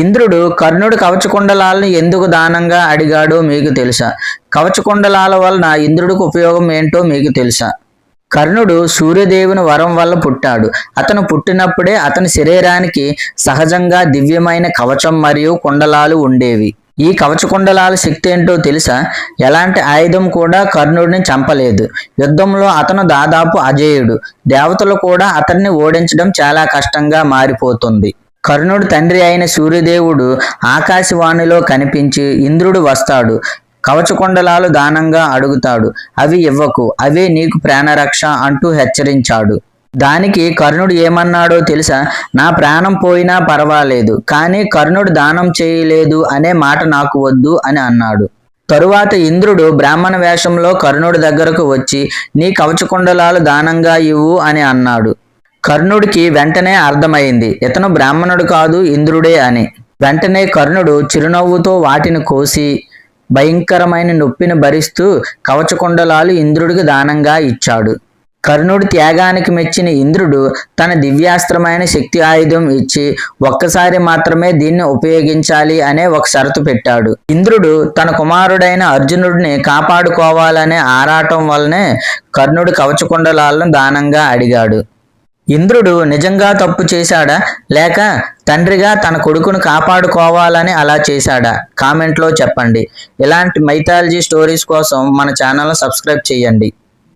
ఇంద్రుడు కర్ణుడు కవచకుండలాలను ఎందుకు దానంగా అడిగాడో మీకు తెలుసా? కవచకుండలాల వలన ఇంద్రుడికి ఉపయోగం ఏంటో మీకు తెలుసా? కర్ణుడు సూర్యదేవుని వరం వల్ల పుట్టాడు. అతను పుట్టినప్పుడే అతని శరీరానికి సహజంగా దివ్యమైన కవచం మరియు కుండలాలు ఉండేవి. ఈ కవచకుండలాల శక్తి ఏంటో తెలుసా? ఎలాంటి ఆయుధం కూడా కర్ణుడిని చంపలేదు. యుద్ధంలో అతను దాదాపు అజేయుడు. దేవతలు కూడా అతన్ని ఓడించడం చాలా కష్టంగా మారిపోతుంది. కర్ణుడు తండ్రి అయిన సూర్యదేవుడు ఆకాశవాణిలో కనిపించి ఇంద్రుడు వస్తాడు, కవచకుండలాలు దానంగా అడుగుతాడు. అవి ఇవ్వకు, అవే నీకు ప్రాణరక్ష అంటూ హెచ్చరించాడు. దానికి కర్ణుడు ఏమన్నాడో తెలుసా? నా ప్రాణం పోయినా పర్వాలేదు, కానీ కర్ణుడు దానం చేయలేదు అనే మాట నాకు వద్దు అని అన్నాడు. తరువాత ఇంద్రుడు బ్రాహ్మణ వేషంలో కర్ణుడి దగ్గరకు వచ్చి నీ కవచకుండలాలు దానంగా ఇవ్వు అని అన్నాడు. కర్ణుడికి వెంటనే అర్థమైంది ఇతను బ్రాహ్మణుడు కాదు ఇంద్రుడే అని. వెంటనే కర్ణుడు చిరునవ్వుతో వాటిని కోసి భయంకరమైన నొప్పిని భరిస్తూ కవచకుండలాలు ఇంద్రుడికి దానంగా ఇచ్చాడు. కర్ణుడి త్యాగానికి మెచ్చిన ఇంద్రుడు తన దివ్యాస్త్రమైన శక్తి ఆయుధం ఇచ్చి ఒక్కసారి మాత్రమే దీన్ని ఉపయోగించాలి అనే ఒక షరతు పెట్టాడు. ఇంద్రుడు తన కుమారుడైన అర్జునుడిని కాపాడుకోవాలనే ఆరాటం వల్లనే కర్ణుడు కవచకుండలాలను దానంగా అడిగాడు. ఇంద్రుడు నిజంగా తప్పు చేశాడా, లేక తండ్రిగా తన కొడుకును కాపాడుకోవాలని అలా చేశాడా? కామెంట్లో చెప్పండి. ఇలాంటి మైథాలజీ స్టోరీస్ కోసం మన ఛానల్ని సబ్స్క్రైబ్ చేయండి.